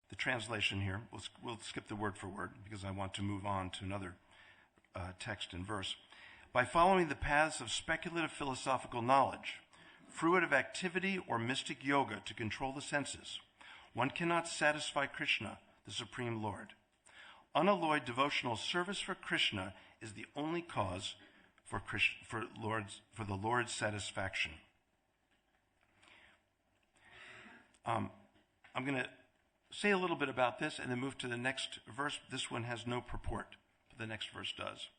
the translation here. We'll skip the word for word because I want to move on to another text and verse. By following the paths of speculative philosophical knowledge, fruitive activity, or mystic yoga to control the senses, one cannot satisfy Krishna, the Supreme Lord. Unalloyed devotional service for Krishna is the only cause for the Lord's satisfaction. I'm going to say a little bit about this and then move to the next verse. This one has no purport, but the next verse does.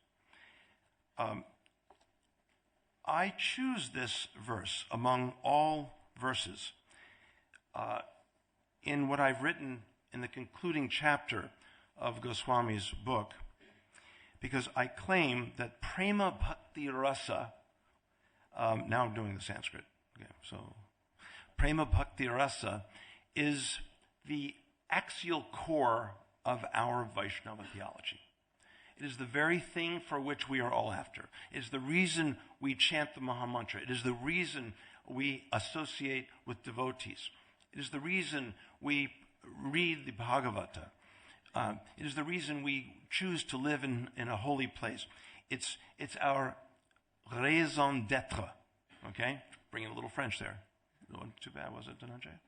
I choose this verse among all verses in what I've written in the concluding chapter of Goswami's book, because I claim that prema bhakti rasa, now I'm doing the Sanskrit, okay, so prema bhakti rasa is the axial core of our Vaishnava theology. It is the very thing for which we are all after. It is the reason we chant the Mahamantra. It is the reason we associate with devotees. It is the reason we read the Bhagavata. It is the reason we choose to live in a holy place. It's our raison d'être. Okay? Bringing a little French there. Wasn't too bad, was it, Dhananjay?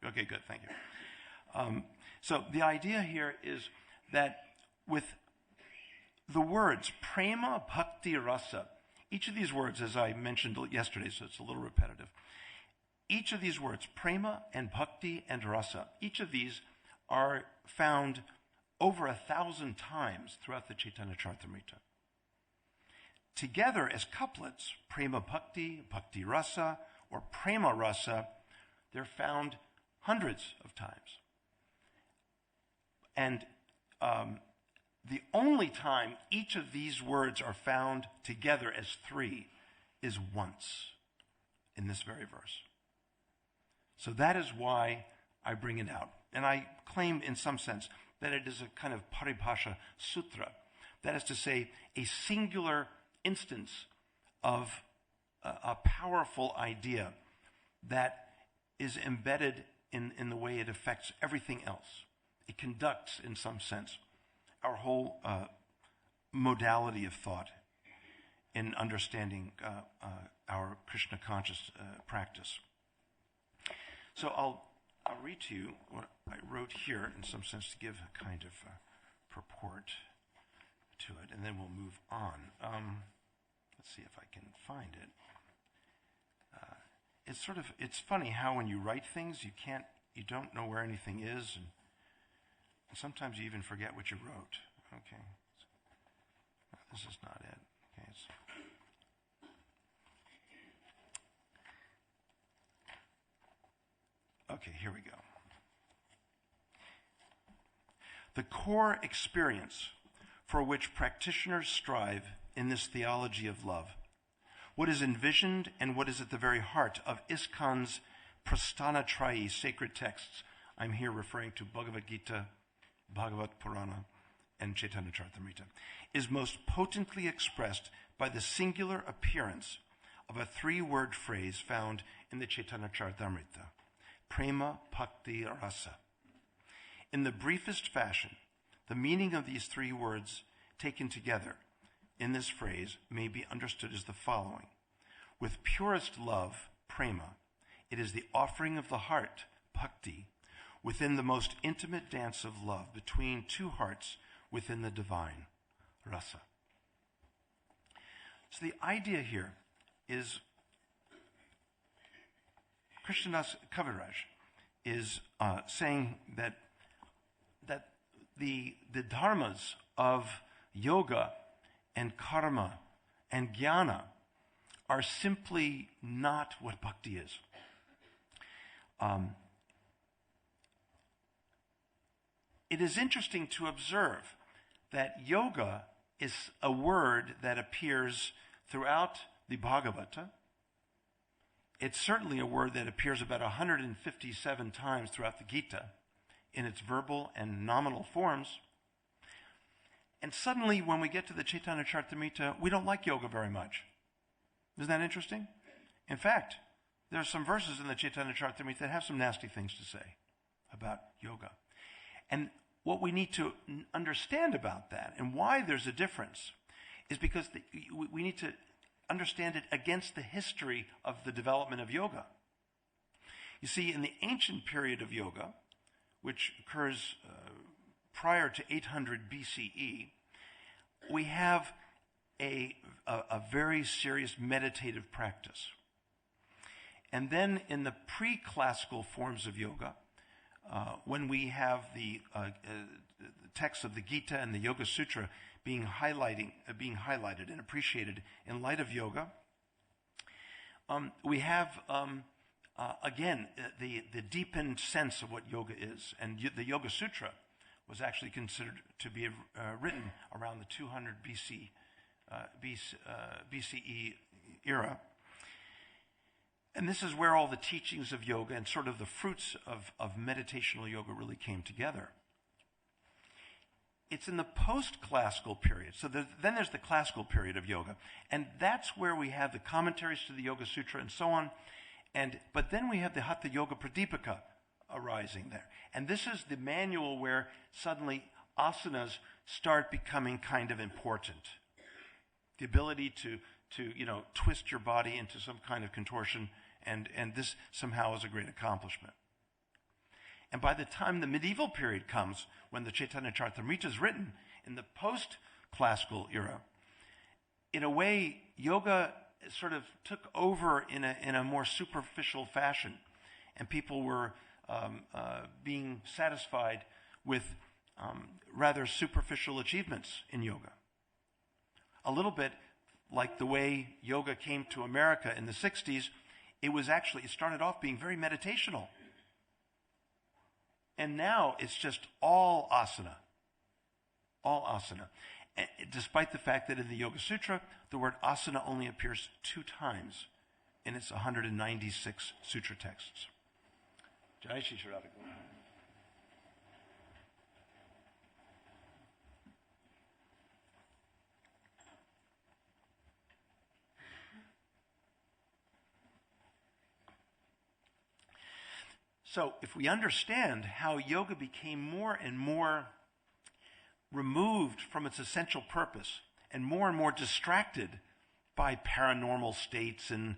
Okay, good, thank you. So the idea here is that with the words prema bhakti rasa, each of these words, as I mentioned yesterday, so it's a little repetitive, each of these words, prema and bhakti and rasa, each of these are found over 1,000 times throughout the Chaitanya Charitamrita. Together as couplets, prema bhakti, bhakti rasa, or prema rasa, they're found hundreds of times. And the only time each of these words are found together as three is once in this very verse. So that is why I bring it out. And I claim in some sense that it is a kind of paribhasha sutra. That is to say, a singular instance of a powerful idea that is embedded in the way it affects everything else. It conducts, in some sense, our whole modality of thought in understanding our Krishna conscious practice. So I'll read to you what I wrote here in some sense to give a kind of purport to it, and then we'll move on. Let's see if I can find it. It's funny how when you write things, you don't know where anything is, and sometimes you even forget what you wrote. Okay. No, this is not it. Okay. Okay, here we go. The core experience for which practitioners strive in this theology of love, what is envisioned and what is at the very heart of ISKCON's Prasthanatrayi sacred texts, I'm here referring to Bhagavad Gita, Bhagavat Purana, and Chaitanya Charitamrita, is most potently expressed by the singular appearance of a three-word phrase found in the Chaitanya Charitamrita, prema bhakti rasa. In the briefest fashion, the meaning of these three words taken together in this phrase may be understood as the following. With purest love, prema, it is the offering of the heart, bhakti, within the most intimate dance of love between two hearts within the divine, rasa. So the idea here is Krishnadas Kaviraj is saying that the dharmas of yoga and karma and jnana are simply not what bhakti is. It is interesting to observe that yoga is a word that appears throughout the Bhagavata. It's certainly a word that appears about 157 times throughout the Gita in its verbal and nominal forms. And suddenly, when we get to the Chaitanya Charitamrita, we don't like yoga very much. Isn't that interesting? In fact, there are some verses in the Chaitanya Charitamrita that have some nasty things to say about yoga. And what we need to understand about that and why there's a difference is because we need to understand it against the history of the development of yoga. You see, in the ancient period of yoga, which occurs prior to 800 BCE, we have a very serious meditative practice. And then in the pre-classical forms of yoga, when we have the texts of the Gita and the Yoga Sutra being highlighted and appreciated in light of yoga, we have again the deepened sense of what yoga is. And the Yoga Sutra was actually considered to be written around the 200 BCE era. And this is where all the teachings of yoga and sort of the fruits of meditational yoga really came together. It's in the post-classical period. So then there's the classical period of yoga. And that's where we have the commentaries to the Yoga Sutra and so on. But then we have the Hatha Yoga Pradipika arising there. And this is the manual where suddenly asanas start becoming kind of important. The ability to twist your body into some kind of contortion, and this somehow is a great accomplishment. And by the time the medieval period comes, when the Chaitanya Charitamrita is written, in the post-classical era, in a way, yoga sort of took over in a more superficial fashion, and people were being satisfied with rather superficial achievements in yoga. A little bit like the way yoga came to America in the 60s, it started off being very meditational. And now it's just all asana. All asana. Despite the fact that in the Yoga Sutra, the word asana only appears 2 times in its 196 sutra texts. Jai Shri Radha Govinda. So if we understand how yoga became more and more removed from its essential purpose and more distracted by paranormal states and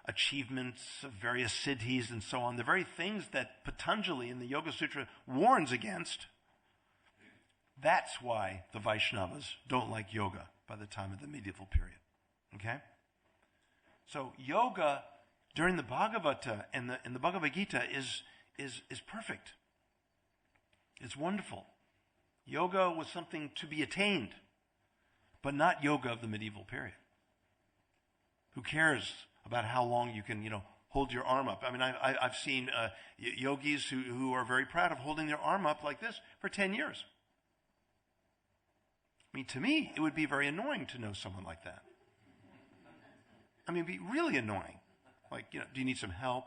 achievements of various siddhis and so on, the very things that Patanjali in the Yoga Sutra warns against, that's why the Vaishnavas don't like yoga by the time of the medieval period. Okay? So yoga during the Bhagavata and the Bhagavad Gita is perfect. It's wonderful. Yoga was something to be attained, but not yoga of the medieval period. Who cares about how long you can, hold your arm up? I mean, I've seen yogis who are very proud of holding their arm up like this for 10 years. I mean, to me, it would be very annoying to know someone like that. I mean, it'd be really annoying. Like, do you need some help?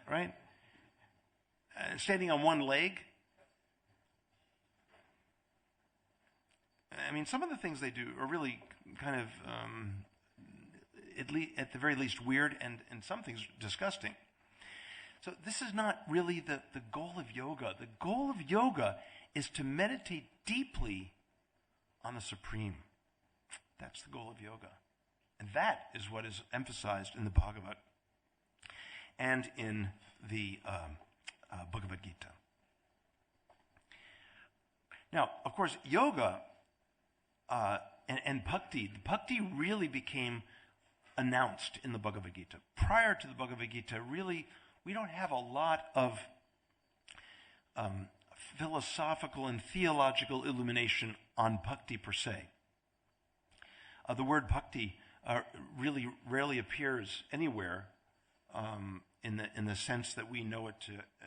Right? Standing on one leg. I mean, some of the things they do are really kind of, at the very least, weird and some things disgusting. So this is not really the goal of yoga. The goal of yoga is to meditate deeply on the Supreme. That's the goal of yoga. And that is what is emphasized in the Bhagavad and in the Bhagavad Gita. Now, of course, yoga and bhakti really became announced in the Bhagavad Gita. Prior to the Bhagavad Gita, really, we don't have a lot of philosophical and theological illumination on bhakti per se. The word bhakti really rarely appears anywhere in the sense that we know it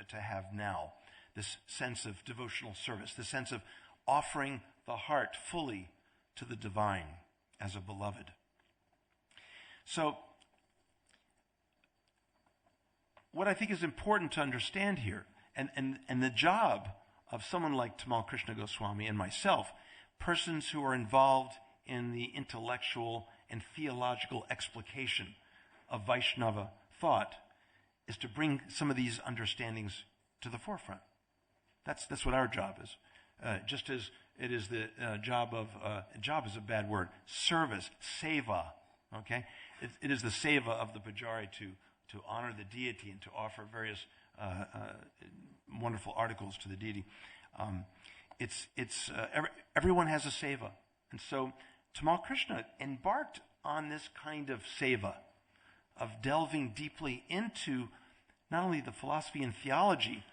to have now. This sense of devotional service, the sense of offering the heart fully to the divine as a beloved. So, what I think is important to understand here, and the job of someone like Tamal Krishna Goswami and myself, persons who are involved in the intellectual and theological explication of Vaishnava thought, is to bring some of these understandings to the forefront. That's what our job is. Just as it is the job is a bad word, service, seva, okay? It is the seva of the Pujari to honor the deity and to offer various wonderful articles to the deity. Everyone has a seva. And so Tamal Krishna embarked on this kind of seva, of delving deeply into not only the philosophy and theology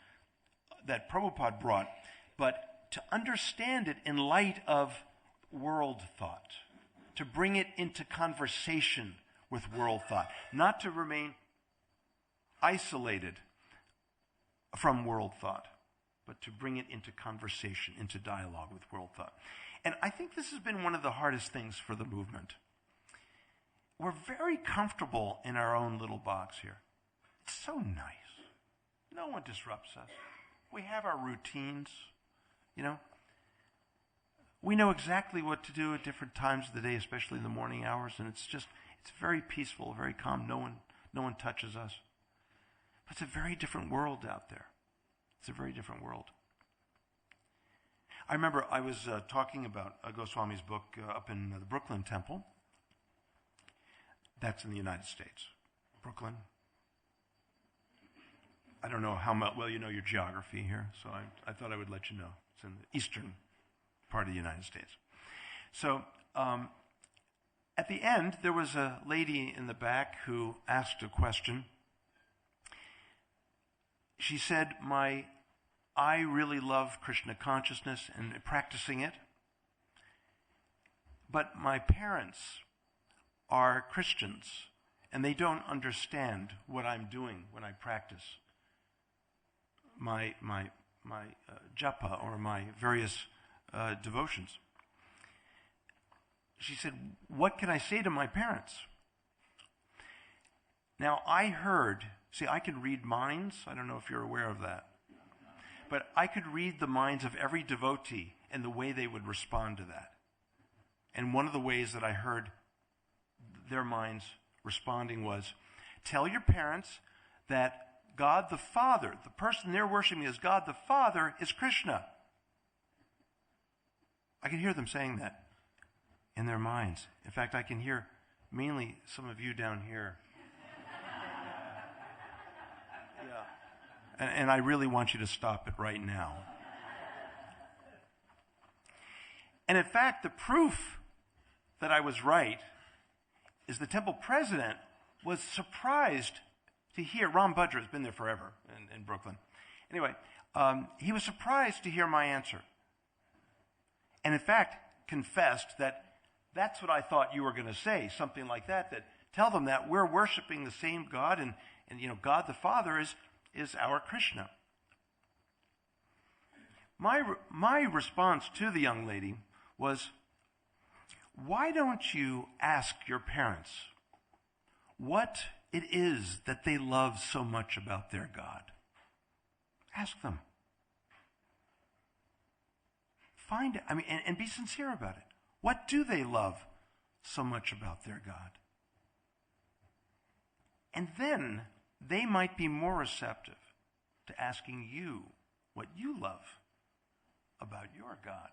that Prabhupada brought, but to understand it in light of world thought, to bring it into conversation with world thought, not to remain isolated from world thought, but to bring it into conversation, into dialogue with world thought. And I think this has been one of the hardest things for the movement. We're very comfortable in our own little box here. It's so nice. No one disrupts us. We have our routines, you know. We know exactly what to do at different times of the day, especially in the morning hours, and it's very peaceful, very calm. No one touches us. But it's a very different world out there. It's a very different world. I remember I was talking about Goswami's book up in the Brooklyn Temple. That's in the United States. Brooklyn. I don't know how well you know your geography here, so I thought I would let you know. It's in the eastern part of the United States. So at the end, there was a lady in the back who asked a question. She said, I really love Krishna consciousness and practicing it, but my parents are Christians, and they don't understand what I'm doing when I practice my japa or my various devotions. She said, what can I say to my parents? Now, I can read minds. I don't know if you're aware of that. But I could read the minds of every devotee and the way they would respond to that. And one of the ways that I heard their minds responding was, tell your parents that God the Father, the person they're worshiping as God the Father, is Krishna. I can hear them saying that in their minds. In fact, I can hear mainly some of you down here. Yeah. And I really want you to stop it right now. And in fact, the proof that I was right is the temple president was surprised to hear, Ram Bhadra has been there forever in Brooklyn. Anyway, he was surprised to hear my answer. And in fact, confessed that that's what I thought you were going to say, something like that tell them that we're worshiping the same God and God the Father is our Krishna. My response to the young lady was, why don't you ask your parents what it is that they love so much about their God? Ask them. Find it. And be sincere about it. What do they love so much about their God? And then they might be more receptive to asking you what you love about your God.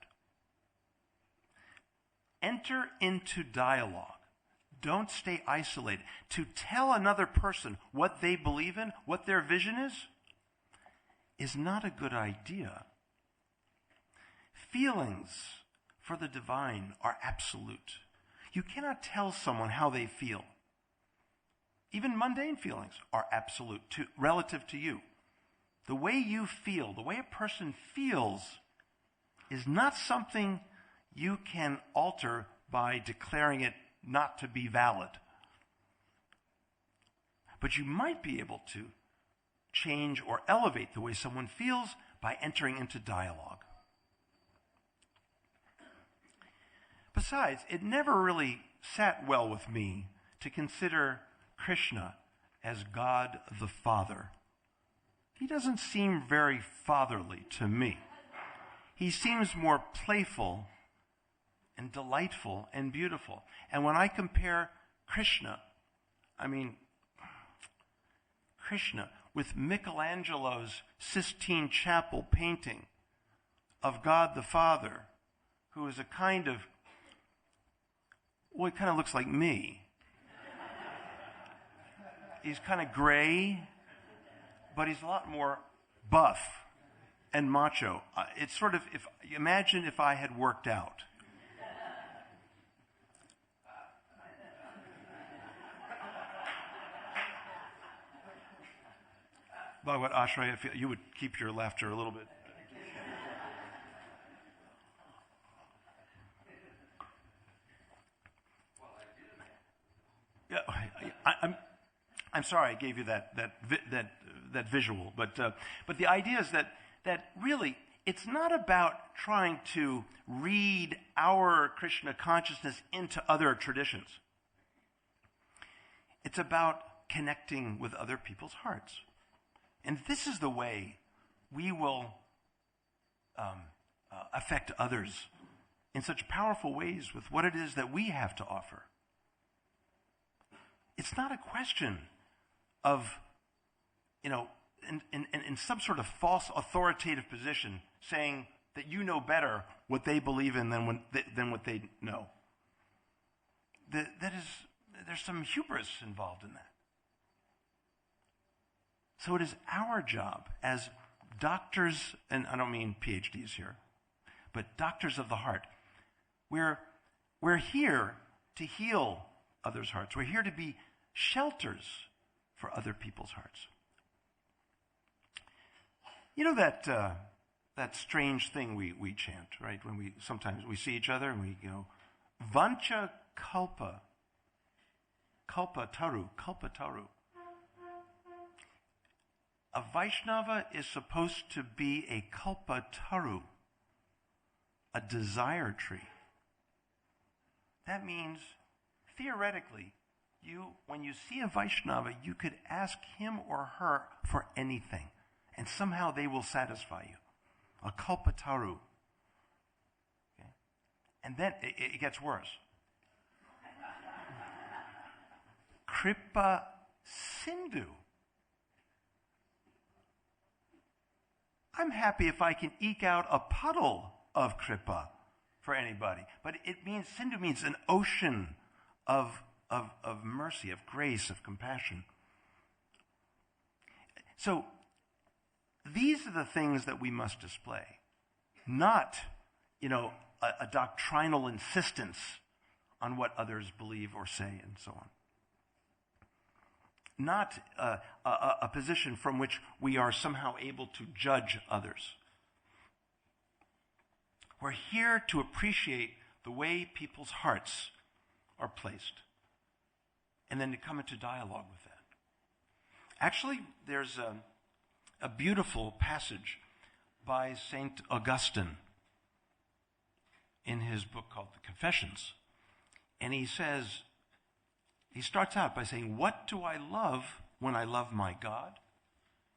Enter into dialogue. Don't stay isolated. To tell another person what they believe in, what their vision is not a good idea. Feelings for the divine are absolute. You cannot tell someone how they feel. Even mundane feelings are absolute, relative to you. The way you feel, the way a person feels, is not something you can alter by declaring it not to be valid. But you might be able to change or elevate the way someone feels by entering into dialogue. Besides, it never really sat well with me to consider Krishna as God the Father. He doesn't seem very fatherly to me. He seems more playful and delightful and beautiful. And when I compare Krishna with Michelangelo's Sistine Chapel painting of God the Father, who is a kind of, well, he kind of looks like me. He's kind of gray, but he's a lot more buff and macho. It's sort of, imagine if I had worked out. By what, Ashray, if you would keep your laughter a little bit. Yeah, I'm sorry I gave you that visual, but the idea is that really it's not about trying to read our Krishna consciousness into other traditions. It's about connecting with other people's hearts. And this is the way we will affect others in such powerful ways with what it is that we have to offer. It's not a question of, in some sort of false authoritative position, saying that you know better what they believe in than what they know. There's some hubris involved in that. So it is our job as doctors, and I don't mean PhDs here, but doctors of the heart. We're here to heal others' hearts. We're here to be shelters for other people's hearts. You know that strange thing we chant, right? When sometimes we see each other and we go, Vancha kalpa, kalpa taru. A Vaishnava is supposed to be a kalpataru, a desire tree. That means, theoretically, when you see a Vaishnava, you could ask him or her for anything, and somehow they will satisfy you. A kalpataru. Okay? And then it gets worse. Kripa Sindhu. I'm happy if I can eke out a puddle of kripa for anybody. But Sindhu means an ocean of mercy, of grace, of compassion. So these are the things that we must display. Not, a doctrinal insistence on what others believe or say and so on. Not a position from which we are somehow able to judge others. We're here to appreciate the way people's hearts are placed, and then to come into dialogue with that. Actually, there's a beautiful passage by St. Augustine in his book called The Confessions, and he starts out by saying, what do I love when I love my God?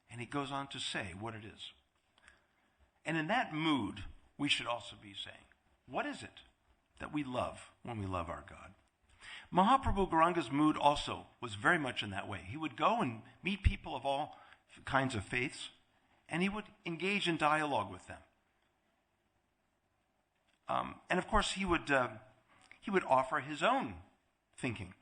And he goes on to say what it is. And in that mood, we should also be saying, what is it that we love when we love our God? Mahaprabhu Gauranga's mood also was very much in that way. He would go and meet people of all kinds of faiths, and he would engage in dialogue with them. And of course, he would offer his own thinking.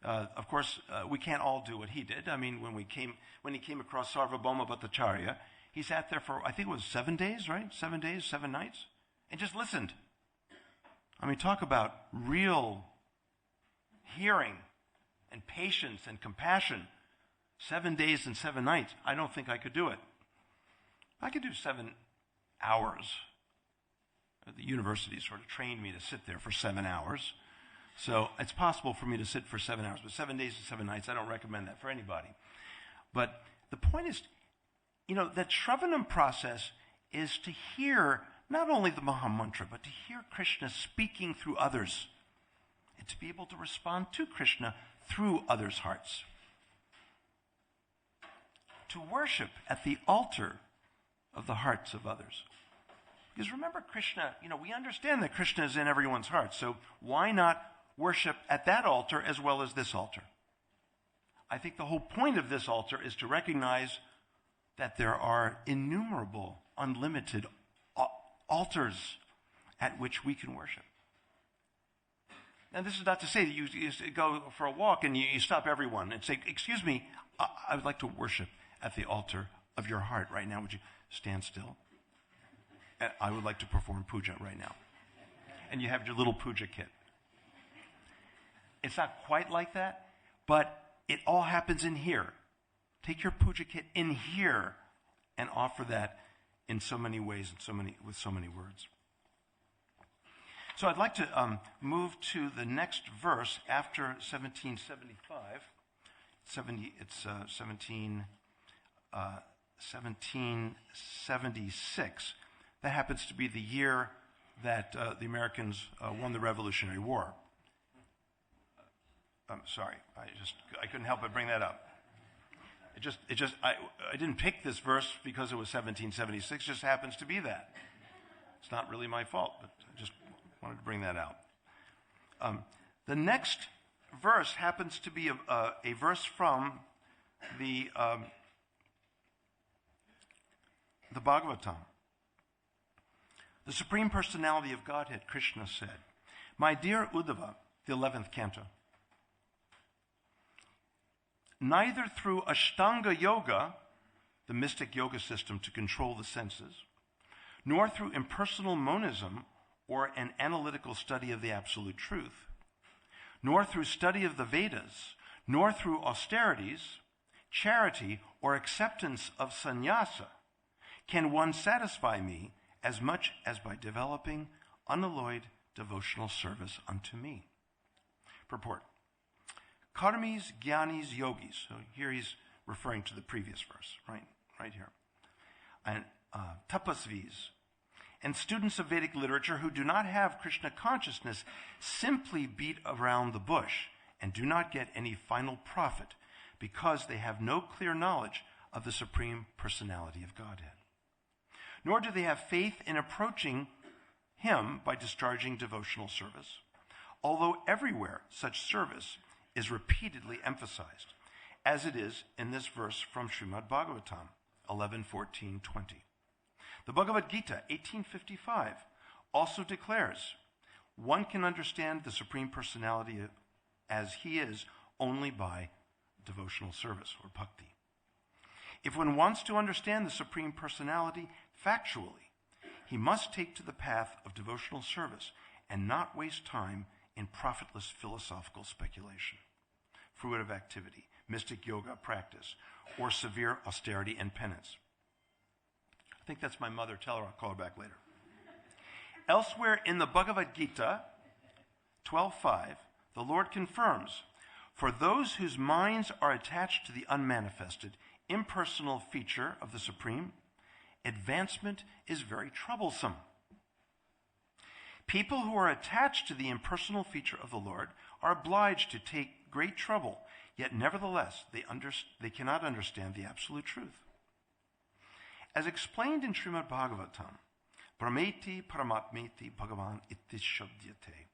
Of course, we can't all do what he did. I mean, when he came across Sarvabhauma Bhattacharya, he sat there for, I think it was 7 days, right? 7 days, 7 nights, and just listened. I mean, talk about real hearing and patience and compassion. 7 days and 7 nights. I don't think I could do it. I could do 7 hours. The university sort of trained me to sit there for 7 hours. So it's possible for me to sit for 7 hours, but 7 days and 7 nights, I don't recommend that for anybody. But the point is, that Shravanam process is to hear not only the Maha Mantra, but to hear Krishna speaking through others, and to be able to respond to Krishna through others' hearts. To worship at the altar of the hearts of others. Because remember, Krishna, we understand that Krishna is in everyone's heart, so why not worship at that altar as well as this altar? I think the whole point of this altar is to recognize that there are innumerable, unlimited altars at which we can worship. Now, this is not to say that you go for a walk and you stop everyone and say, excuse me, I would like to worship at the altar of your heart right now. Would you stand still? I would like to perform puja right now. And you have your little puja kit. It's not quite like that, but it all happens in here. Take your puja kit in here and offer that in so many ways and with so many words. So I'd like to move to the next verse after 1775. It's 1776. That happens to be the year that the Americans won the Revolutionary War. I'm sorry, I couldn't help but bring that up. I didn't pick this verse because it was 1776. It just happens to be that. It's not really my fault, but I just wanted to bring that out. The next verse happens to be a verse from the Bhagavatam. The Supreme Personality of Godhead, Krishna, said, "My dear Uddhava," the 11th canto, "neither through Ashtanga Yoga, the mystic yoga system to control the senses, nor through impersonal monism or an analytical study of the absolute truth, nor through study of the Vedas, nor through austerities, charity, or acceptance of sannyasa, can one satisfy me as much as by developing unalloyed devotional service unto me." Purport. Karmis, Gyanis, Yogis. So here he's referring to the previous verse, right here. And Tapasvis, and students of Vedic literature who do not have Krishna consciousness simply beat around the bush and do not get any final profit because they have no clear knowledge of the Supreme Personality of Godhead. Nor do they have faith in approaching Him by discharging devotional service, although everywhere such service is repeatedly emphasized, as it is in this verse from Srimad Bhagavatam 11:14-20. The Bhagavad Gita 1855 also declares, one can understand the Supreme Personality as He is only by devotional service or bhakti. If one wants to understand the Supreme Personality factually, he must take to the path of devotional service and not waste time in profitless philosophical speculation, fruitive activity, mystic yoga practice, or severe austerity and penance. I think that's my mother. Tell her I'll call her back later. Elsewhere in the Bhagavad Gita 12:5, the Lord confirms, "For those whose minds are attached to the unmanifested, impersonal feature of the Supreme, advancement is very troublesome." People who are attached to the impersonal feature of the Lord are obliged to take great trouble, yet nevertheless they cannot understand the absolute truth. As explained in Srimad Bhagavatam, Brahmeti Paramatmeti Bhagavan iti shabdyate.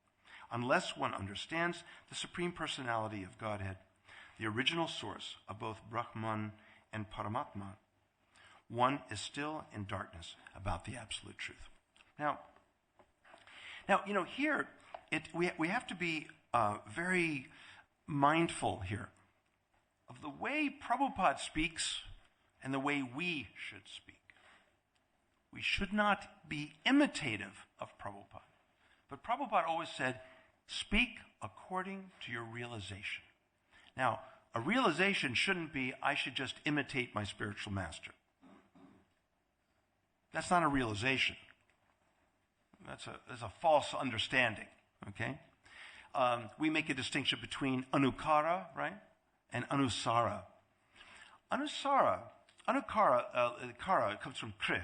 Unless one understands the Supreme Personality of Godhead, the original source of both Brahman and Paramatma, one is still in darkness about the absolute truth. Now, here we have to be very mindful here of the way Prabhupada speaks and the way we should speak. We should not be imitative of Prabhupada. But Prabhupada always said, speak according to your realization. Now, a realization shouldn't be, I should just imitate my spiritual master. That's not a realization. That's a false understanding, okay? We make a distinction between anukara, right, and anusara. Kara comes from kri,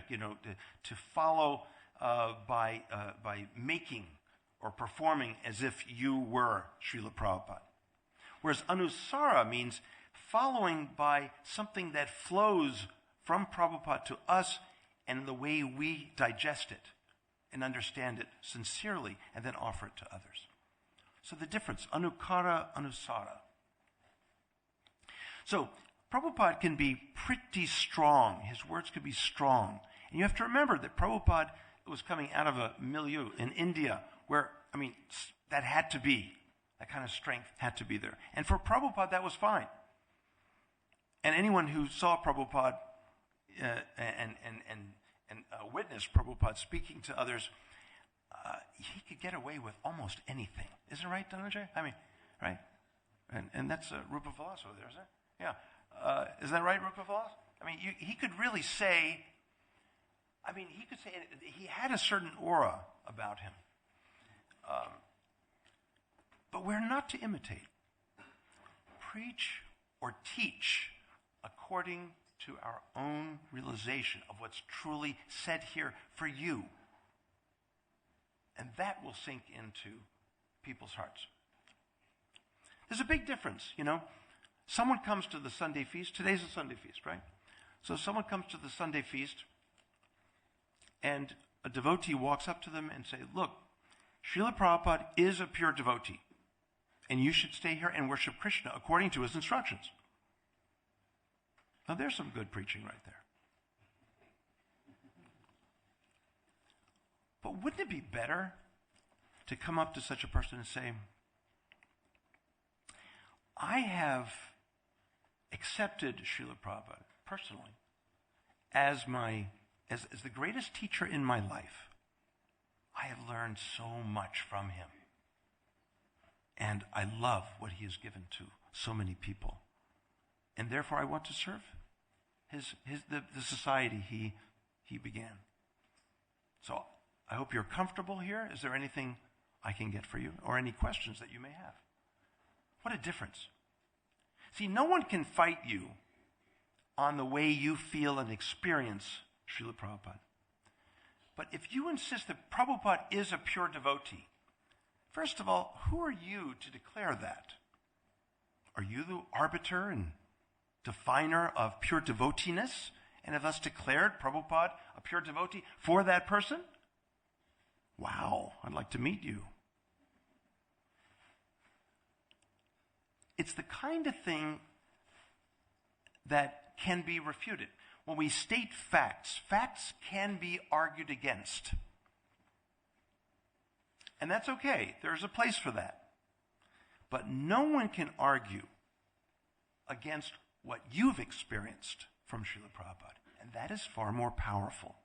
to follow by making or performing as if you were Srila Prabhupada. Whereas anusara means following by something that flows from Prabhupada to us and the way we digest it and understand it sincerely and then offer it to others. So the difference, anukara, anusara. So Prabhupada can be pretty strong. His words could be strong. And you have to remember that Prabhupada was coming out of a milieu in India where, that had to be. That kind of strength had to be there. And for Prabhupada, that was fine. And anyone who saw Prabhupada and witnessed Prabhupada speaking to others, he could get away with almost anything. Isn't it right, Dhananjay? Right? And that's Rupa Vilas over there, isn't it? Yeah. Is that right, Rupa Vilas? He could really say, he could say, he had a certain aura about him. But we're not to imitate. Preach or teach according to our own realization of what's truly said here for you. And that will sink into people's hearts. There's a big difference, Someone comes to the Sunday feast. Today's a Sunday feast, right? So someone comes to the Sunday feast, and a devotee walks up to them and say, look, Srila Prabhupada is a pure devotee, and you should stay here and worship Krishna according to his instructions. Now there's some good preaching right there. But wouldn't it be better to come up to such a person and say, I have accepted Srila Prabhupada personally as the greatest teacher in my life. I have learned so much from him. And I love what he has given to so many people. And therefore I want to serve the society he began. So I hope you're comfortable here. Is there anything I can get for you? Or any questions that you may have? What a difference. See, no one can fight you on the way you feel and experience Srila Prabhupada. But if you insist that Prabhupada is a pure devotee, first of all, who are you to declare that? Are you the arbiter and definer of pure devotiness and have thus declared Prabhupada a pure devotee for that person? Wow, I'd like to meet you. It's the kind of thing that can be refuted. When we state facts, facts can be argued against. And that's okay. There's a place for that. But no one can argue against what you've experienced from Srila Prabhupada. And that is far more powerful.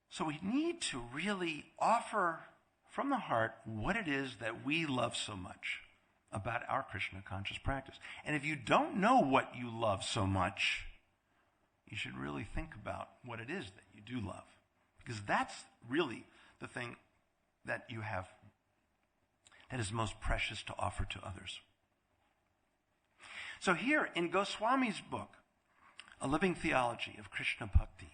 So we need to really offer from the heart what it is that we love so much about our Krishna conscious practice. And if you don't know what you love so much, you should really think about what it is that you do love. Because that's really the thing that you have that is most precious to offer to others. So here in Goswami's book, A Living Theology of Krishna Bhakti,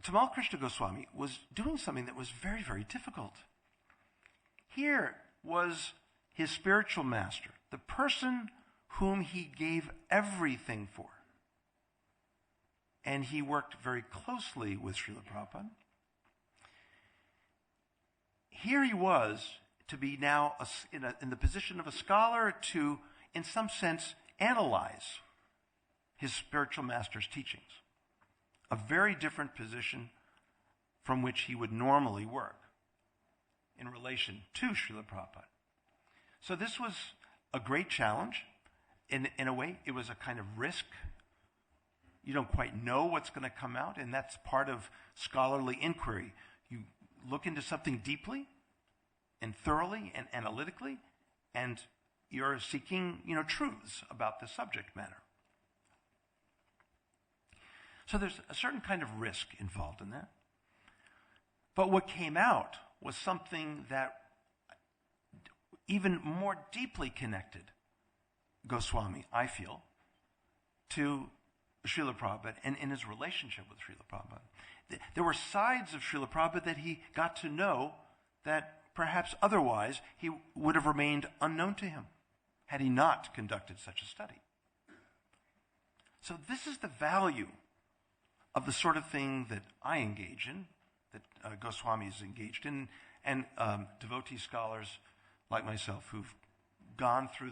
Tamal Krishna Goswami was doing something that was very, very difficult. Here was his spiritual master, the person whom he gave everything for. And he worked very closely with Srila Prabhupada. Here he was to be now in the position of a scholar to, in some sense, analyze his spiritual master's teachings. A very different position from which he would normally work in relation to Srila Prabhupada. So this was a great challenge. In a way, it was a kind of risk. You don't quite know what's going to come out, and that's part of scholarly inquiry. You look into something deeply and thoroughly and analytically, and you're seeking, truths about the subject matter. So there's a certain kind of risk involved in that. But what came out was something that even more deeply connected Goswami, I feel, to Srila Prabhupada and in his relationship with Srila Prabhupada. There were sides of Srila Prabhupada that he got to know that perhaps otherwise he would have remained unknown to him had he not conducted such a study. So this is the value of the sort of thing that I engage in, that Goswami is engaged in, and devotee scholars like myself, who've gone through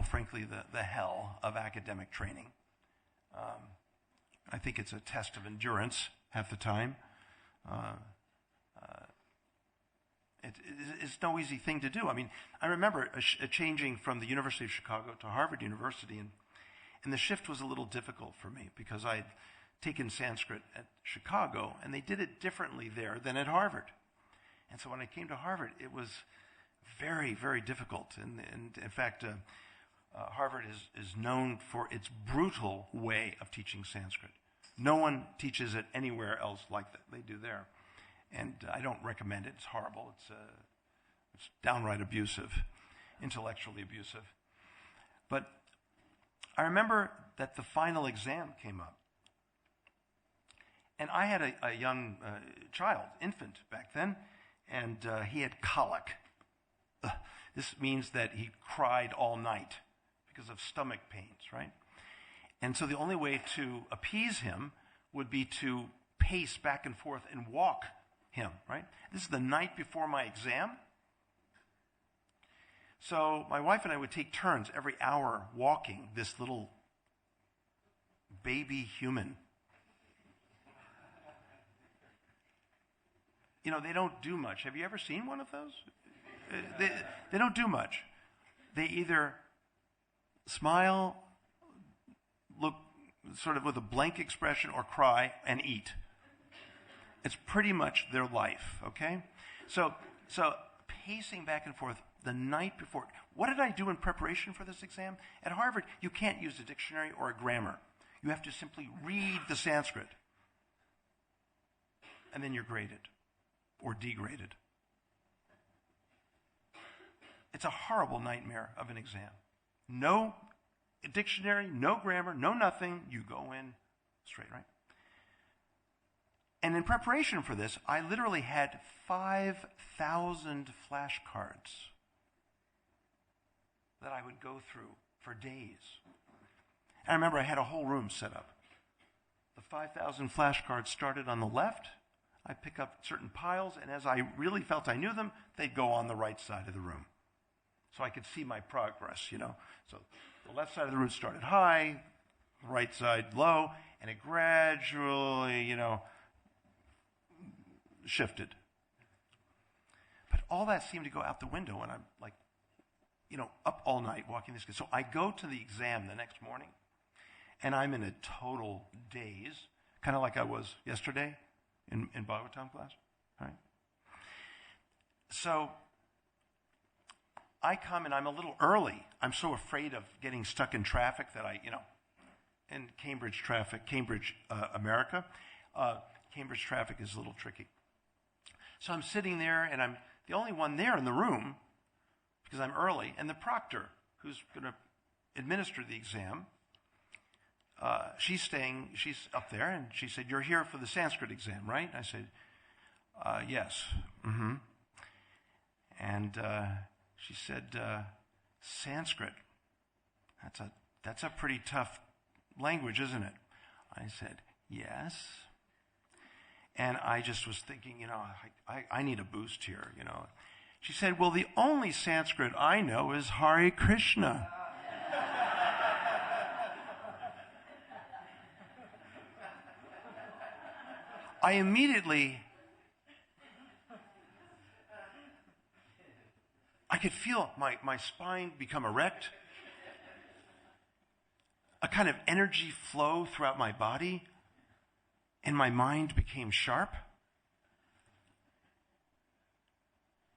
frankly, the hell of academic training. I think it's a test of endurance half the time. It's no easy thing to do. I mean, I remember changing from the University of Chicago to Harvard University, and the shift was a little difficult for me because I had taken Sanskrit at Chicago, and they did it differently there than at Harvard. And so when I came to Harvard, it was very, very difficult. And in fact, Harvard is known for its brutal way of teaching Sanskrit. No one teaches it anywhere else like that. They do there. And I don't recommend it. It's horrible. It's downright abusive, intellectually abusive. But I remember that the final exam came up. And I had a young child, infant back then, and he had colic. This means that he cried all night because of stomach pains, right? And so the only way to appease him would be to pace back and forth and walk him, right? This is the night before my exam. So my wife and I would take turns every hour walking this little baby human. You know, they don't do much. Have you ever seen one of those? They don't do much. They either smile, look sort of with a blank expression, or cry and eat. It's pretty much their life, okay? So pacing back and forth the night before. What did I do in preparation for this exam? At Harvard, you can't use a dictionary or a grammar. You have to simply read the Sanskrit. And then you're graded or degraded. It's a horrible nightmare of an exam. No dictionary, no grammar, no nothing. You go in straight, right? And in preparation for this, I literally had 5,000 flashcards that I would go through for days. And I remember I had a whole room set up. The 5,000 flashcards started on the left. I pick up certain piles, and as I really felt I knew them, they'd go on the right side of the room. So I could see my progress, you know. So the left side of the room started high, the right side low, and it gradually, you know, shifted. But all that seemed to go out the window, and I'm like, you know, up all night walking this. So I go to the exam the next morning, and I'm in a total daze, kind of like I was yesterday in Bhagavatam class, right? So I come, and I'm a little early. I'm so afraid of getting stuck in traffic that in Cambridge traffic, America, Cambridge traffic is a little tricky. So I'm sitting there, and I'm the only one there in the room because I'm early, and the proctor, who's going to administer the exam, she's up there, and she said, "You're here for the Sanskrit exam, right?" I said, "Yes." Mm-hmm. And she said, "Sanskrit, that's a pretty tough language, isn't it?" I said, "Yes." And I just was thinking, you know, I need a boost here, you know. She said, "Well, the only Sanskrit I know is Hare Krishna." I immediately, I could feel my spine become erect, a kind of energy flow throughout my body, and my mind became sharp,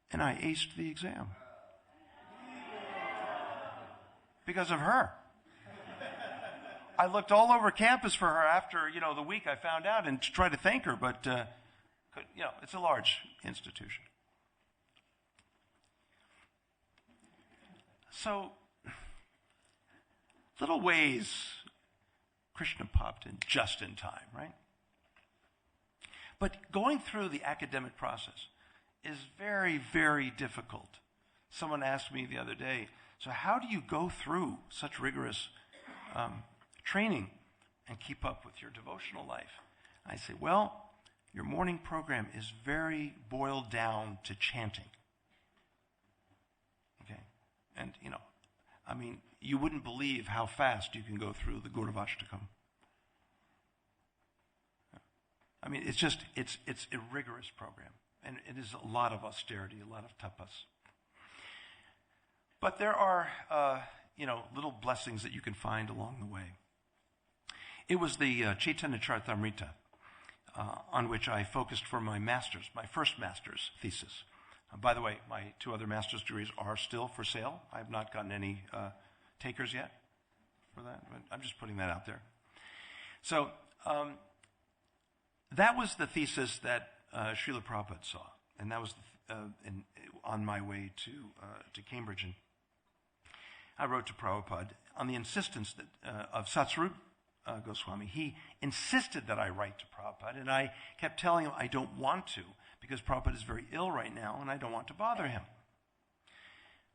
and I aced the exam because of her. I looked all over campus for her after, you know, the week I found out and to try to thank her, but, you know, it's a large institution. So, little ways Krishna popped in just in time, right? But going through the academic process is very, very difficult. Someone asked me the other day, so how do you go through such rigorous training and keep up with your devotional life? I say, well, your morning program is very boiled down to chanting. And, you wouldn't believe how fast you can go through the Gauravashtakam. It's a rigorous program. And it is a lot of austerity, a lot of tapas. But there are, little blessings that you can find along the way. It was the Chaitanya Charitamrita on which I focused for my first master's thesis. By the way, my 2 other master's degrees are still for sale. I have not gotten any takers yet for that, but I'm just putting that out there. So that was the thesis that Srila Prabhupada saw, and that was on my way to Cambridge. And I wrote to Prabhupada on the insistence of Satsvarup Goswami. He insisted that I write to Prabhupada, and I kept telling him I don't want to, because Prabhupada is very ill right now, and I don't want to bother him.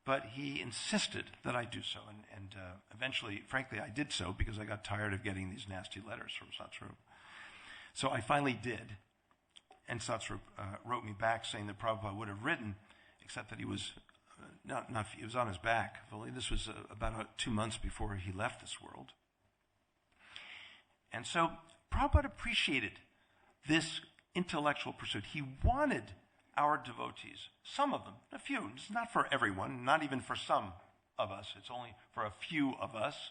But he insisted that I do so, and eventually, frankly, I did so because I got tired of getting these nasty letters from Satsvarup. So I finally did, and Satsvarup wrote me back saying that Prabhupada would have written, except that he was he was on his back. This was about 2 months before he left this world. And so Prabhupada appreciated this intellectual pursuit. He wanted our devotees, some of them, a few, it's not for everyone, not even for some of us, it's only for a few of us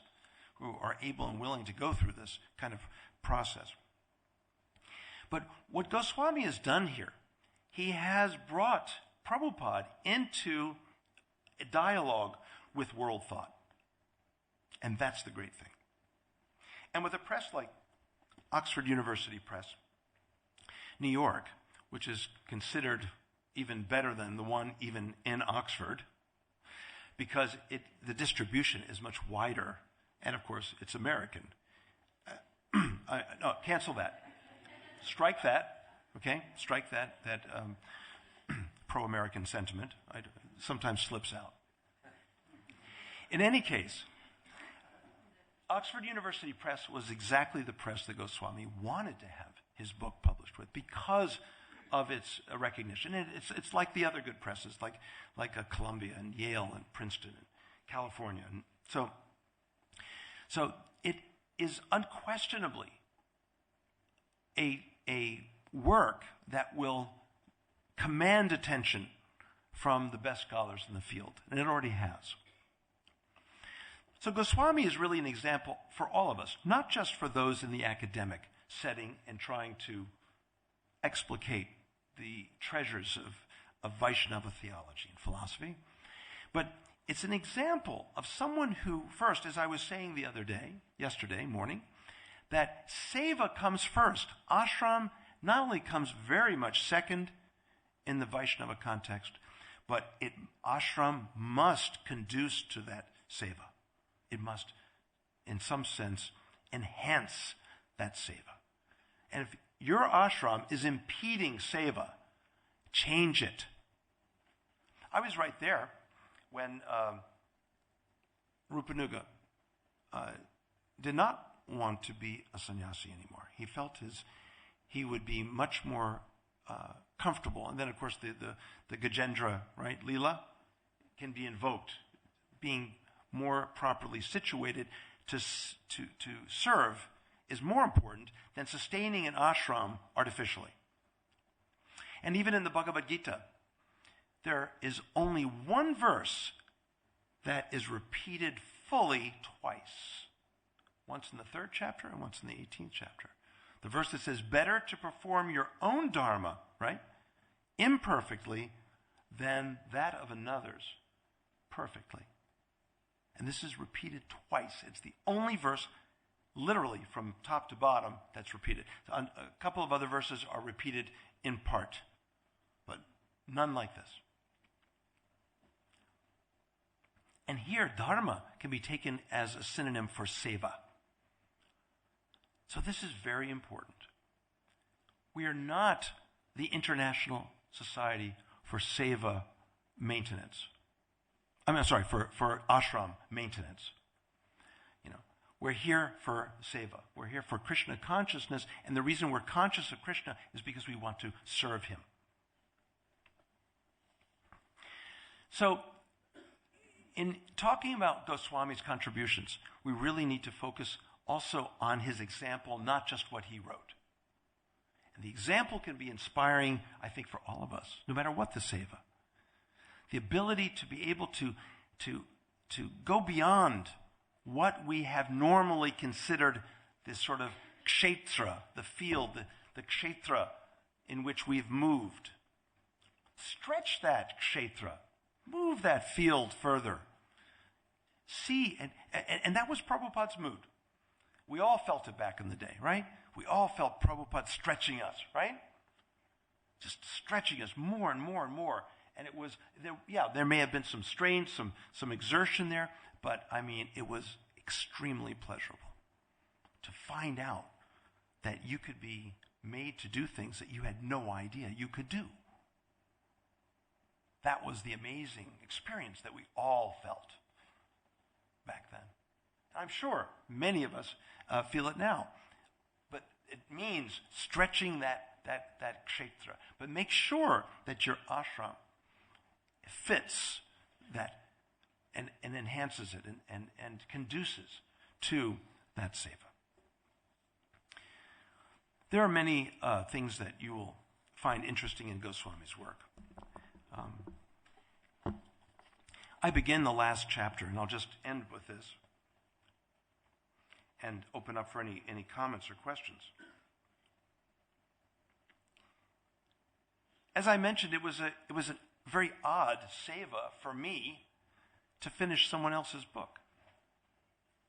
who are able and willing to go through this kind of process. But what Goswami has done here, he has brought Prabhupada into a dialogue with world thought. And that's the great thing. And with a press like Oxford University Press, New York, which is considered even better than the one even in Oxford, because the distribution is much wider, and of course it's American. No, cancel that. Strike that, okay? Strike that pro-American sentiment. It sometimes slips out. In any case, Oxford University Press was exactly the press that Goswami wanted to have his book published with because of its recognition. And it's like the other good presses, like Columbia and Yale and Princeton and California. And so it is unquestionably a work that will command attention from the best scholars in the field, and it already has. So Goswami is really an example for all of us, not just for those in the academic setting and trying to explicate the treasures of Vaishnava theology and philosophy, but it's an example of someone who, first, as I was saying yesterday morning, that seva comes first. Ashram not only comes very much second in the Vaishnava context, but ashram must conduce to that seva. It must, in some sense, enhance that seva. And if your ashram is impeding seva, change it. I was right there when Rupanuga did not want to be a sannyasi anymore. He felt he would be much more comfortable. And then, of course, the Gajendra, right, lila, can be invoked. Being more properly situated to serve is more important than sustaining an ashram artificially. And even in the Bhagavad Gita, there is only one verse that is repeated fully twice. Once in the 3rd chapter and once in the 18th chapter. The verse that says, better to perform your own dharma, right, imperfectly than that of another's perfectly. And this is repeated twice. It's the only verse, literally from top to bottom, that's repeated. A couple of other verses are repeated in part, but none like this. And here, dharma can be taken as a synonym for seva. So this is very important. We are not the International Society for Seva Maintenance. For ashram maintenance. We're here for seva. We're here for Krishna consciousness, and the reason we're conscious of Krishna is because we want to serve him. So, In talking about Goswami's contributions, we really need to focus also on his example, not just what he wrote. And the example can be inspiring, I think, for all of us, no matter what the seva. The ability to be able to go beyond what we have normally considered this sort of kshetra, the field, the kshetra in which we've moved. Stretch that kshetra. Move that field further. See, and that was Prabhupada's mood. We all felt it back in the day, right? We all felt Prabhupada stretching us, right? Just stretching us more and more and more. And it was, there may have been some strain, some exertion there, but I mean, it was extremely pleasurable to find out that you could be made to do things that you had no idea you could do. That was the amazing experience that we all felt back then. I'm sure many of us feel it now. But it means stretching that kshetra. But make sure that your ashram fits that and enhances it and conduces to that seva. There are many things that you will find interesting in Goswami's work. I begin the last chapter, and I'll just end with this and open up for any comments or questions. As I mentioned, it was a very odd seva for me to finish someone else's book.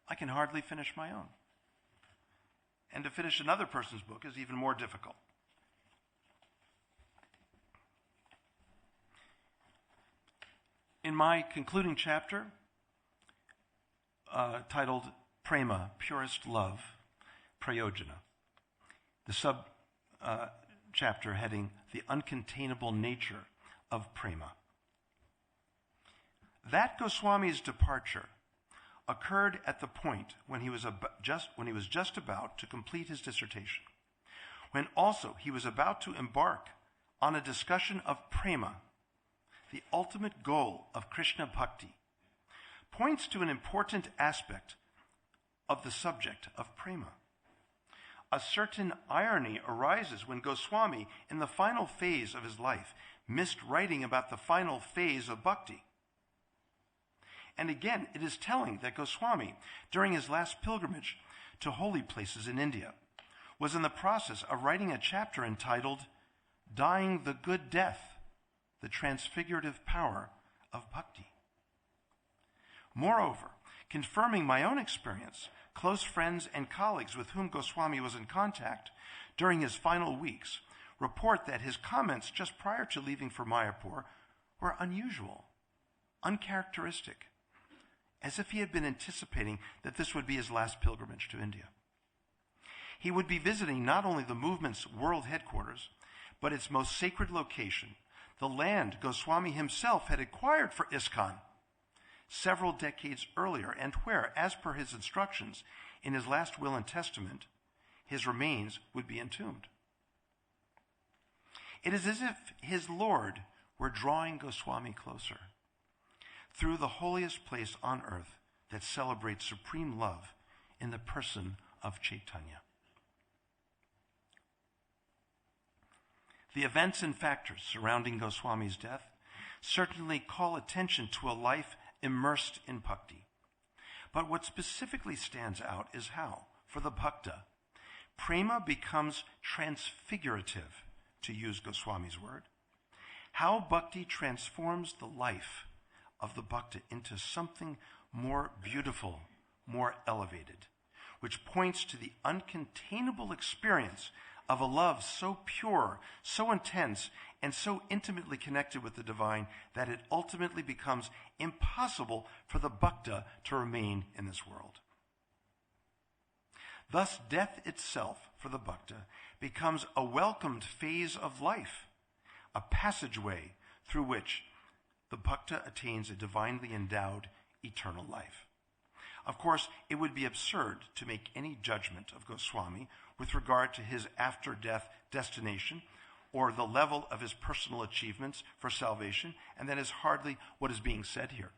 I can hardly finish my own. And to finish another person's book is even more difficult. In my concluding chapter, titled Prema, Purest Love, Prayojana, the sub-chapter heading, The Uncontainable Nature of Prema. That Goswami's departure occurred at the point when he was just about to complete his dissertation, when also he was about to embark on a discussion of Prema, the ultimate goal of Krishna Bhakti, points to an important aspect of the subject of Prema. A certain irony arises when Goswami, in the final phase of his life, missed writing about the final phase of Bhakti. And again, it is telling that Goswami, during his last pilgrimage to holy places in India, was in the process of writing a chapter entitled Dying the Good Death, the Transfigurative Power of Bhakti. Moreover, confirming my own experience, close friends and colleagues with whom Goswami was in contact during his final weeks report that his comments just prior to leaving for Mayapur were unusual, uncharacteristic, as if he had been anticipating that this would be his last pilgrimage to India. He would be visiting not only the movement's world headquarters, but its most sacred location, the land Goswami himself had acquired for ISKCON several decades earlier, and where, as per his instructions in his last will and testament, his remains would be entombed. It is as if his Lord were drawing Goswami closer through the holiest place on earth that celebrates supreme love in the person of Chaitanya. The events and factors surrounding Goswami's death certainly call attention to a life immersed in bhakti. But what specifically stands out is how, for the bhakta, prema becomes transfigurative, to use Goswami's word. How bhakti transforms the life of the bhakta into something more beautiful, more elevated, which points to the uncontainable experience of a love so pure, so intense, and so intimately connected with the divine that it ultimately becomes impossible for the bhakta to remain in this world. Thus, death itself for the bhakta becomes a welcomed phase of life, a passageway through which the bhakta attains a divinely endowed eternal life. Of course, it would be absurd to make any judgment of Goswami with regard to his after-death destination or the level of his personal achievements for salvation, and that is hardly what is being said here.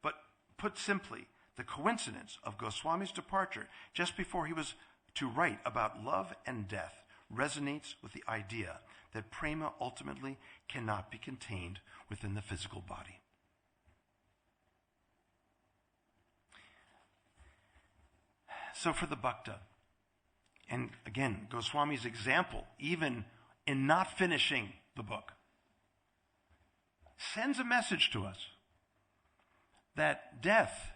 But put simply, the coincidence of Goswami's departure just before he was to write about love and death resonates with the idea that prema ultimately cannot be contained within the physical body. So for the bhakta, and again, Goswami's example, even in not finishing the book, sends a message to us that death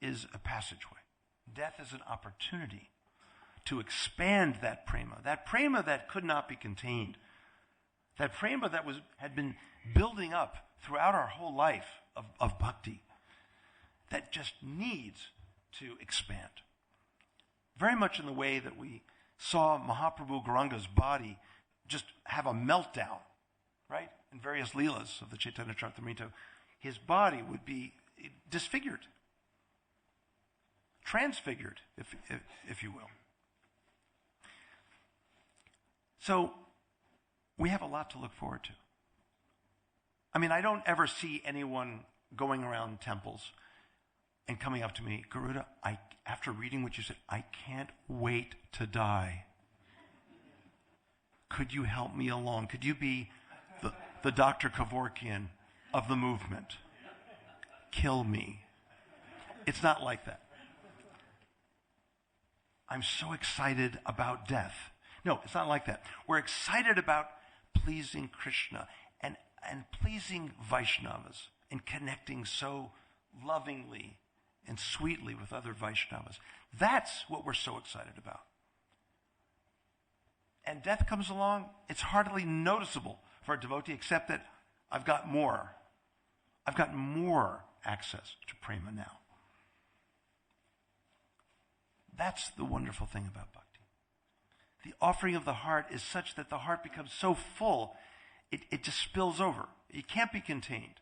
is a passageway. Death is an opportunity to expand that prema that could not be contained, that prema that had been building up throughout our whole life of bhakti, that just needs to expand. Very much in the way that we saw Mahaprabhu Gauranga's body just have a meltdown, right? In various leelas of the Chaitanya Charitamrita, his body would be disfigured, transfigured, if you will. So we have a lot to look forward to. I mean, I don't ever see anyone going around temples and coming up to me, Garuda, after reading what you said, I can't wait to die. Could you help me along? Could you be the Dr. Kevorkian of the movement? Kill me. It's not like that. I'm so excited about death. No, it's not like that. We're excited about pleasing Krishna and pleasing Vaishnavas and connecting so lovingly and sweetly with other Vaishnavas. That's what we're so excited about. And death comes along, it's hardly noticeable for a devotee, except that I've got more. I've got more access to prema now. That's the wonderful thing about bhakti. The offering of the heart is such that the heart becomes so full, it just spills over. It can't be contained.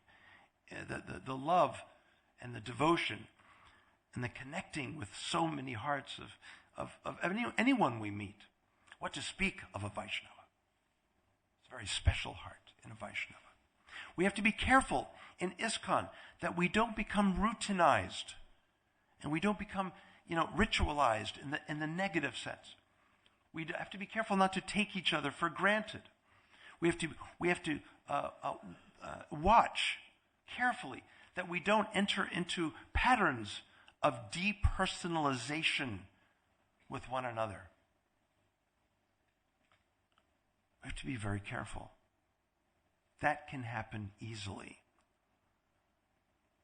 The love and the devotion and the connecting with so many hearts of anyone we meet. What to speak of a Vaishnava? It's a very special heart in a Vaishnava. We have to be careful in ISKCON that we don't become routinized and we don't become, ritualized in the negative sense. We have to be careful not to take each other for granted. We have to watch carefully that we don't enter into patterns of depersonalization with one another. We have to be very careful. That can happen easily.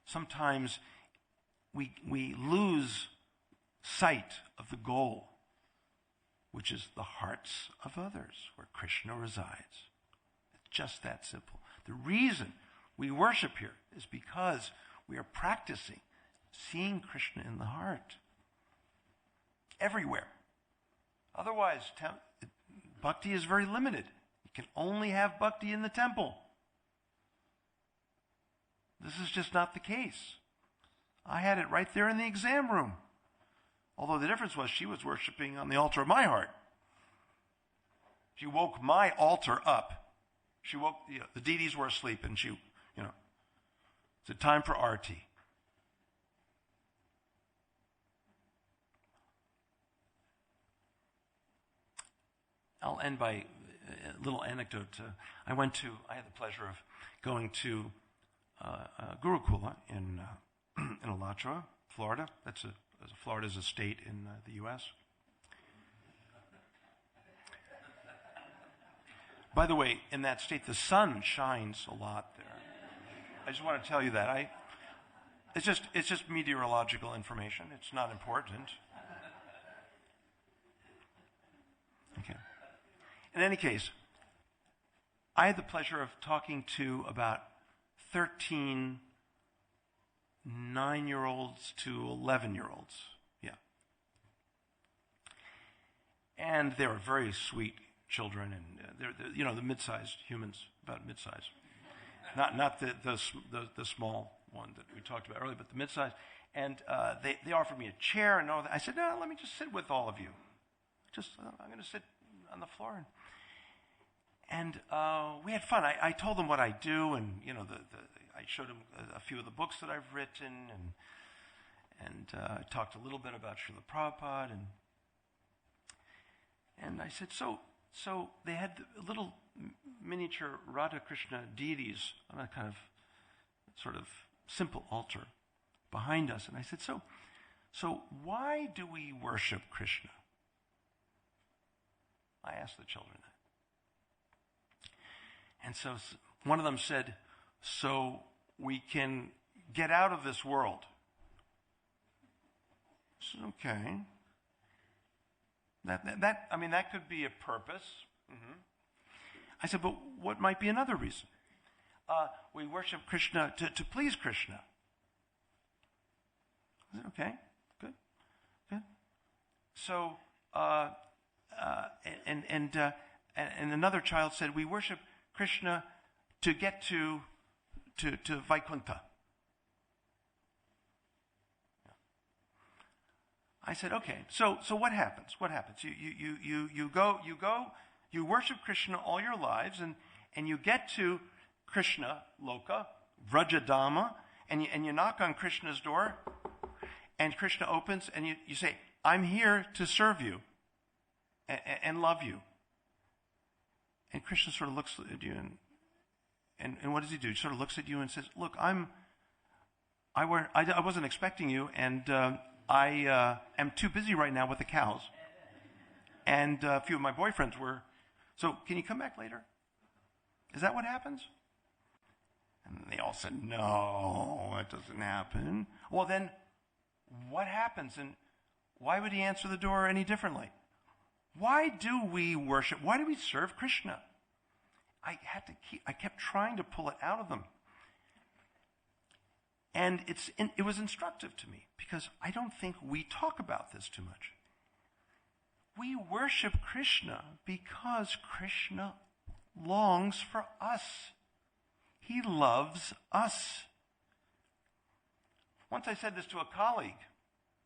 Sometimes we lose sight of the goal, which is the hearts of others, where Krishna resides. It's just that simple. The reason we worship here is because we are practicing seeing Krishna in the heart. Everywhere. Otherwise, bhakti is very limited. You can only have bhakti in the temple. This is just not the case. I had it right there in the exam room. Although the difference was she was worshiping on the altar of my heart. She woke my altar up. She woke, the deities were asleep and she, it's a time for arati. I'll end by a little anecdote. I had the pleasure of going to Gurukula in Alachua, Florida. Florida's a state in the U.S. By the way, in that state, the sun shines a lot there. I just want to tell you that. It's just meteorological information. It's not important. Okay. In any case, I had the pleasure of talking to about 13 9-year-olds to 11-year-olds. Yeah. And they were very sweet children, and they're the mid-sized humans, about mid-sized. Not the small one that we talked about earlier, but the mid-sized. And they offered me a chair and all that. I said, no, let me just sit with all of you. I'm going to sit on the floor. And we had fun. I told them what I do, and I showed them a few of the books that I've written, and talked a little bit about Srila Prabhupada, and I said, so they had little miniature Radha Krishna deities on a kind of sort of simple altar behind us, and I said, so why do we worship Krishna? I asked the children that. And so one of them said, so we can get out of this world. I said, okay. That could be a purpose. Mm-hmm. I said, but what might be another reason? We worship Krishna to please Krishna. I said, okay, good. So, and another child said, we worship Krishna to get to Vaikuntha. I said, okay. So what happens? What happens? You worship Krishna all your lives, and you get to Krishna Loka, Vrajadama, and you knock on Krishna's door, and Krishna opens, and you say, I'm here to serve you and love you. And Krishna sort of looks at you, and what does he do? He sort of looks at you and says, look, I wasn't expecting you, and I am too busy right now with the cows. And a few of my boyfriends were, so can you come back later? Is that what happens? And they all said, no, that doesn't happen. Well, then what happens? And why would he answer the door any differently? Why do we worship? Why do we serve Krishna? I kept trying to pull it out of them. And it was instructive to me because I don't think we talk about this too much. We worship Krishna because Krishna longs for us. He loves us. Once I said this to a colleague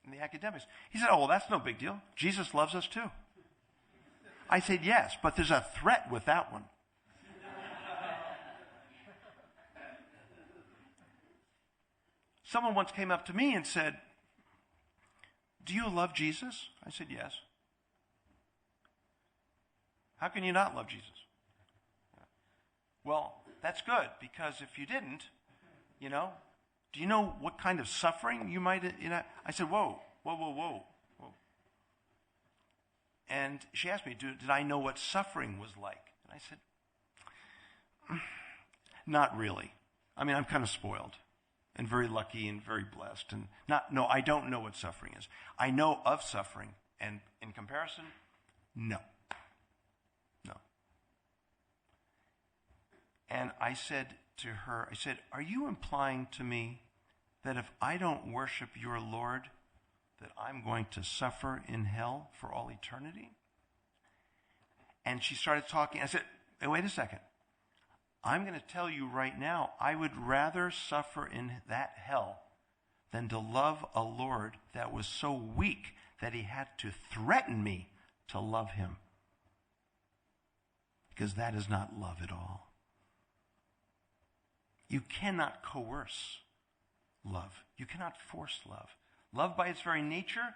in the academics. He said, oh, well, that's no big deal. Jesus loves us too. I said, yes, but there's a threat with that one. Someone once came up to me and said, do you love Jesus? I said, yes. How can you not love Jesus? Well, that's good, because if you didn't, do you know what kind of suffering you might, I said, whoa. And she asked me, did I know what suffering was like? And I said, not really. I'm kind of spoiled and very lucky and very blessed. And I don't know what suffering is. I know of suffering, and in comparison, no. And I said to her, are you implying to me that if I don't worship your Lord, that I'm going to suffer in hell for all eternity? And she started talking. I said, hey, wait a second. I'm going to tell you right now, I would rather suffer in that hell than to love a Lord that was so weak that he had to threaten me to love him. Because that is not love at all. You cannot coerce love. You cannot force love. Love by its very nature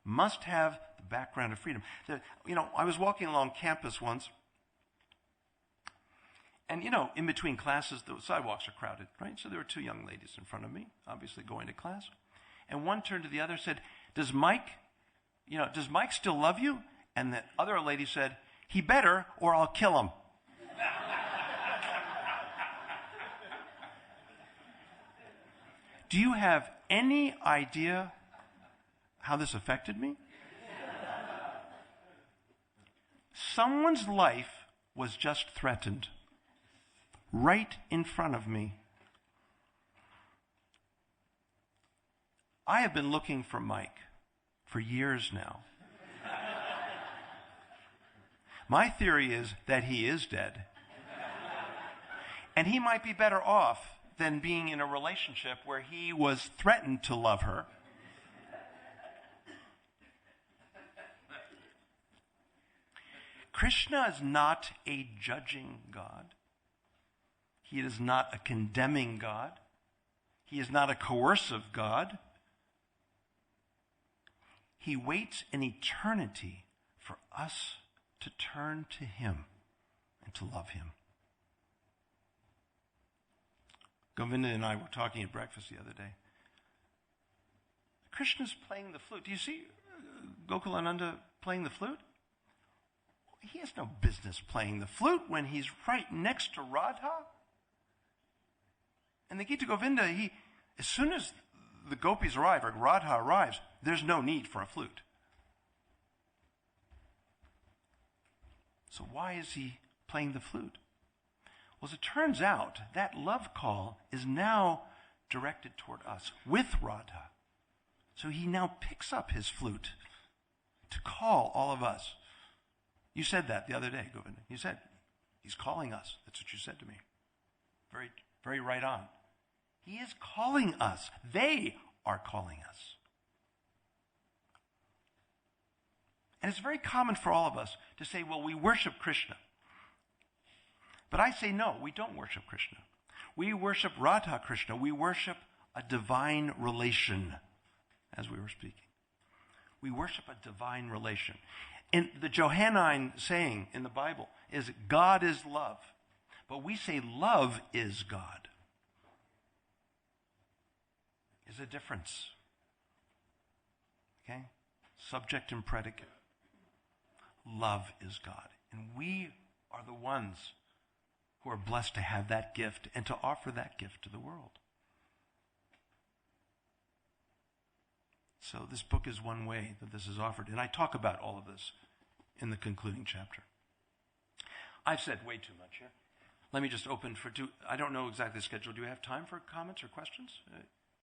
must have the background of freedom. I was walking along campus once, and in between classes, the sidewalks are crowded, right? So there were two young ladies in front of me, obviously going to class. And one turned to the other and said, does Mike still love you? And the other lady said, he better, or I'll kill him. Do you have any idea how this affected me? Someone's life was just threatened right in front of me. I have been looking for Mike for years now. My theory is that he is dead. And he might be better off than being in a relationship where he was threatened to love her. Krishna is not a judging God. He is not a condemning God. He is not a coercive God. He waits in eternity for us to turn to him and to love him. Govinda and I were talking at breakfast the other day. Krishna's playing the flute. Do you see Gokulananda playing the flute? He has no business playing the flute when he's right next to Radha. And the Gita Govinda, as soon as the gopis arrive, or Radha arrives, there's no need for a flute. So why is he playing the flute? Well, as it turns out, that love call is now directed toward us with Radha. So he now picks up his flute to call all of us. You said that the other day, Govinda. You said, he's calling us. That's what you said to me. Very, very right on. He is calling us. They are calling us. And it's very common for all of us to say, well, we worship Krishna. But I say, no, we don't worship Krishna. We worship Radha Krishna. We worship a divine relation, as we were speaking. We worship a divine relation. And the Johannine saying in the Bible is, God is love. But we say love is God. There's a difference. Okay? Subject and predicate. Love is God. And we are the ones who are blessed to have that gift and to offer that gift to the world. So this book is one way that this is offered. And I talk about all of this in the concluding chapter. I've said way too much here. Let me just open for I don't know exactly the schedule. Do we have time for comments or questions?